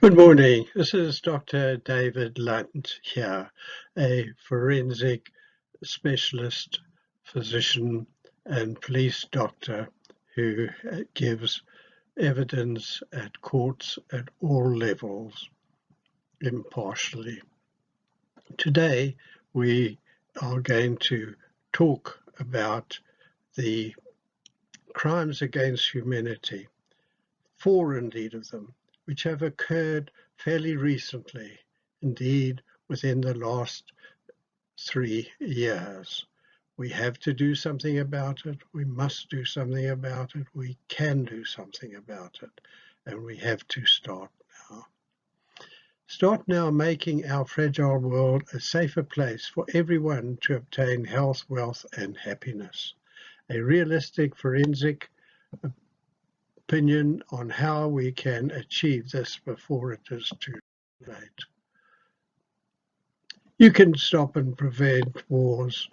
Good morning. This is Dr. David Lunt here, a forensic specialist physician and police doctor who gives evidence at courts at all levels impartially. Today we are going to talk about the crimes against humanity, four indeed of them, which have occurred fairly recently, indeed within the last 3 years. We have to do something about it. We must do something about it. We can do something about it. And we have to start now. Start now making our fragile world a safer place for everyone to obtain health, wealth, and happiness. A realistic forensic opinion on how we can achieve this before it is too late. You can stop and prevent wars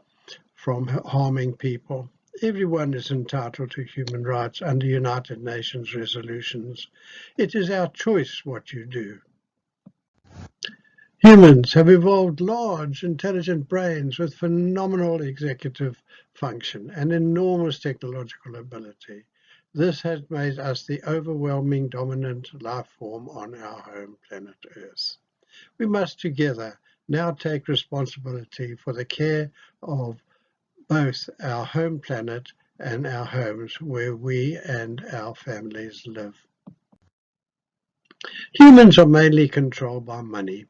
from harming people. Everyone is entitled to human rights under United Nations resolutions. It is our choice what you do. Humans have evolved large, intelligent brains with phenomenal executive function and enormous technological ability. This has made us the overwhelming dominant life form on our home planet Earth. We must together now take responsibility for the care of both our home planet and our homes where we and our families live. Humans are mainly controlled by money,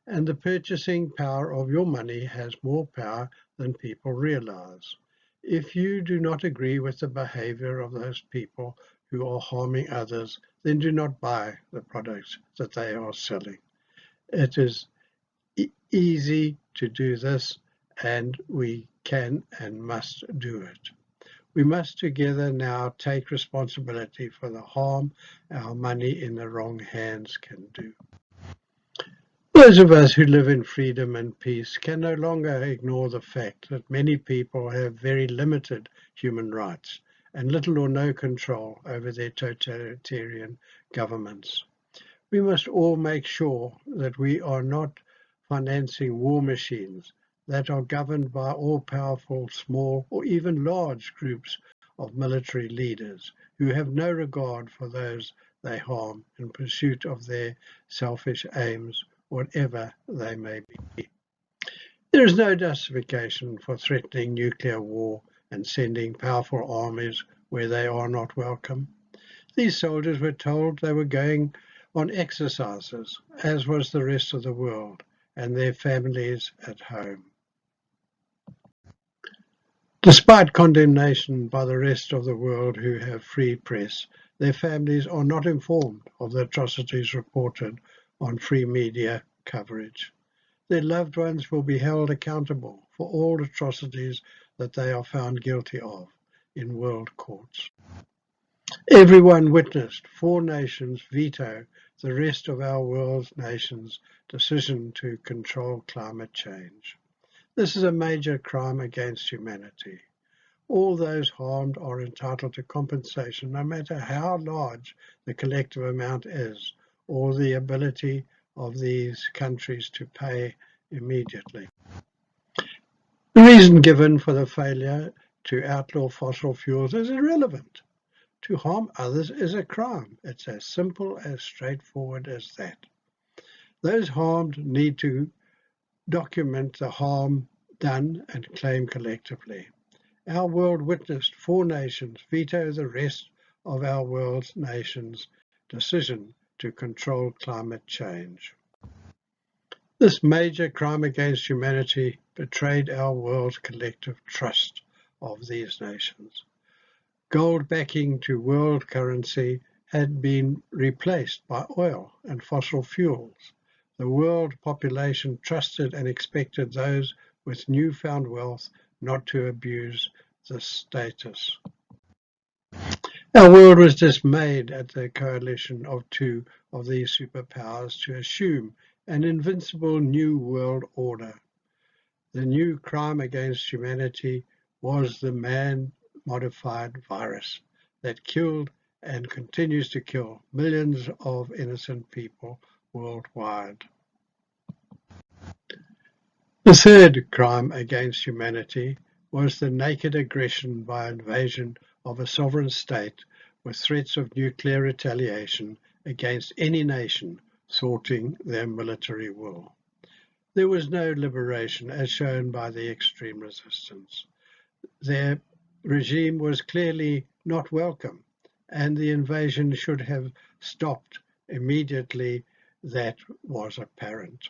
and the purchasing power of your money has more power than people realize. If you do not agree with the behavior of those people who are harming others, then do not buy the products that they are selling. It is easy to do this, and we can and must do it. We must together now take responsibility for the harm our money in the wrong hands can do. Those of us who live in freedom and peace can no longer ignore the fact that many people have very limited human rights and little or no control over their totalitarian governments. We must all make sure that we are not financing war machines that are governed by all-powerful small or even large groups of military leaders who have no regard for those they harm in pursuit of their selfish aims, whatever they may be. There is no justification for threatening nuclear war and sending powerful armies where they are not welcome. These soldiers were told they were going on exercises, as was the rest of the world and their families at home. Despite condemnation by the rest of the world who have free press, their families are not informed of the atrocities reported on free media coverage. Their loved ones will be held accountable for all atrocities that they are found guilty of in world courts. Everyone witnessed 4 nations veto the rest of our world's nations' decision to control climate change. This is a major crime against humanity. All those harmed are entitled to compensation, no matter how large the collective amount is, or the ability of these countries to pay immediately. The reason given for the failure to outlaw fossil fuels is irrelevant. To harm others is a crime. It's as simple, as straightforward as that. Those harmed need to document the harm done and claim collectively. Our world witnessed 4 nations veto the rest of our world's nations' decision to control climate change. This major crime against humanity betrayed our world's collective trust of these nations. Gold backing to world currency had been replaced by oil and fossil fuels. The world population trusted and expected those with newfound wealth not to abuse this status. Our world was dismayed at the coalition of 2 of these superpowers to assume an invincible new world order. The new crime against humanity was the man-modified virus that killed and continues to kill millions of innocent people worldwide. The third crime against humanity was the naked aggression by invasion of a sovereign state with threats of nuclear retaliation against any nation thwarting their military will. There was no liberation as shown by the extreme resistance. Their regime was clearly not welcome, and the invasion should have stopped immediately. That was apparent.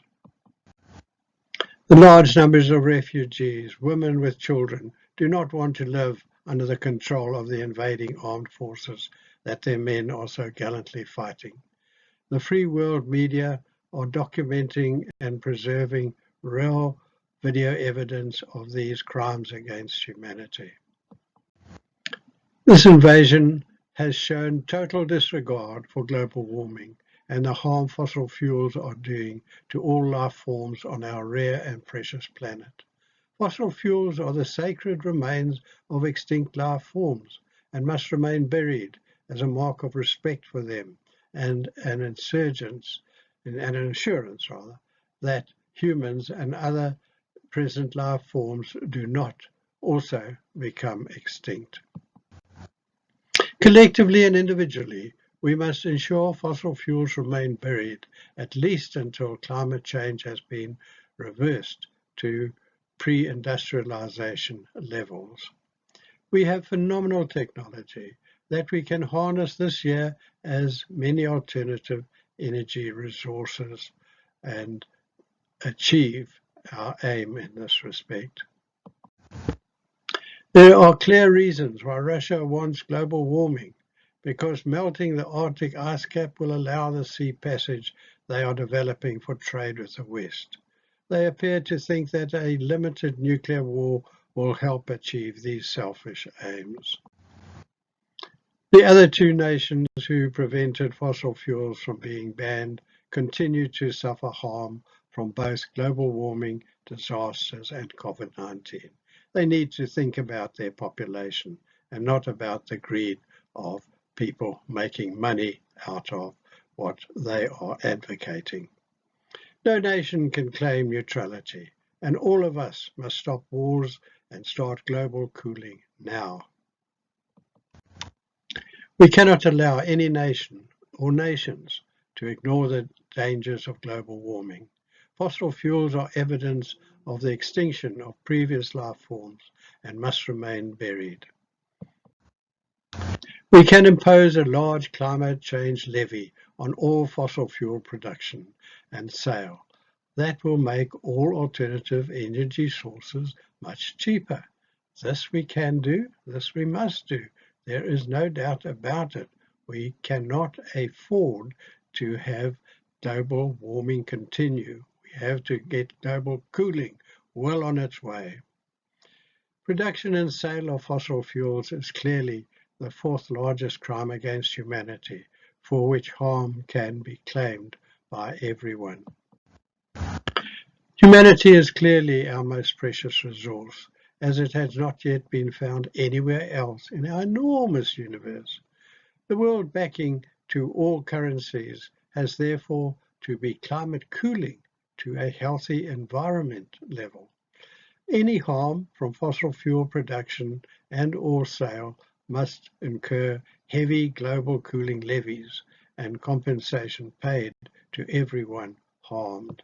The large numbers of refugees, women with children, do not want to live under the control of the invading armed forces that their men are so gallantly fighting. The free world media are documenting and preserving real video evidence of these crimes against humanity. This invasion has shown total disregard for global warming and the harm fossil fuels are doing to all life forms on our rare and precious planet. Fossil fuels are the sacred remains of extinct life forms and must remain buried as a mark of respect for them and an assurance that humans and other present life forms do not also become extinct. Collectively and individually, we must ensure fossil fuels remain buried, at least until climate change has been reversed to pre-industrialization levels. We have phenomenal technology that we can harness this year as many alternative energy resources and achieve our aim in this respect. There are clear reasons why Russia wants global warming, because melting the Arctic ice cap will allow the sea passage they are developing for trade with the West. They appear to think that a limited nuclear war will help achieve these selfish aims. The other two nations who prevented fossil fuels from being banned continue to suffer harm from both global warming, disasters, and COVID-19. They need to think about their population and not about the greed of people making money out of what they are advocating. No nation can claim neutrality, and all of us must stop wars and start global cooling now. We cannot allow any nation or nations to ignore the dangers of global warming. Fossil fuels are evidence of the extinction of previous life forms and must remain buried. We can impose a large climate change levy on all fossil fuel production and sale. That will make all alternative energy sources much cheaper. This we can do, this we must do. There is no doubt about it. We cannot afford to have global warming continue. We have to get global cooling well on its way. Production and sale of fossil fuels is clearly the fourth largest crime against humanity, for which harm can be claimed by everyone. Humanity is clearly our most precious resource, as it has not yet been found anywhere else in our enormous universe. The world backing to all currencies has therefore to be climate cooling to a healthy environment level. Any harm from fossil fuel production and or sale must incur heavy global cooling levies and compensation paid to everyone harmed.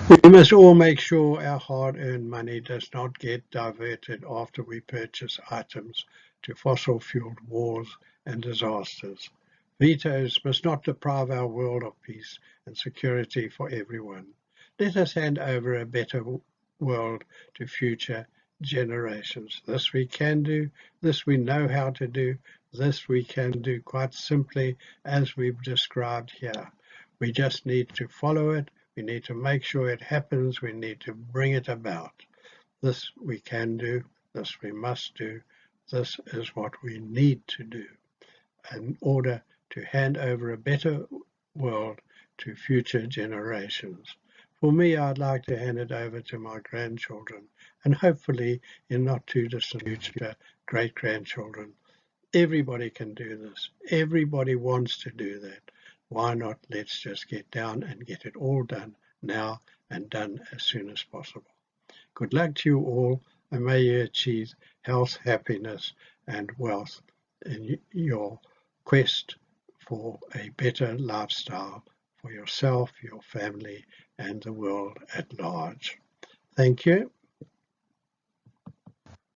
We must all make sure our hard-earned money does not get diverted after we purchase items to fossil-fueled wars and disasters. Vetoes must not deprive our world of peace and security for everyone. Let us hand over a better world to future generations. This we can do, this we know how to do, this we can do quite simply as we've described here. We just need to follow it. We need to make sure it happens. We need to bring it about. This we can do. This we must do. This is what we need to do in order to hand over a better world to future generations. For me, I'd like to hand it over to my grandchildren and hopefully in not too distant future, great-grandchildren. Everybody can do this. Everybody wants to do that. Why not? Let's just get down and get it all done now and done as soon as possible. Good luck to you all, and may you achieve health, happiness, and wealth in your quest for a better lifestyle for yourself, your family, and the world at large. Thank you.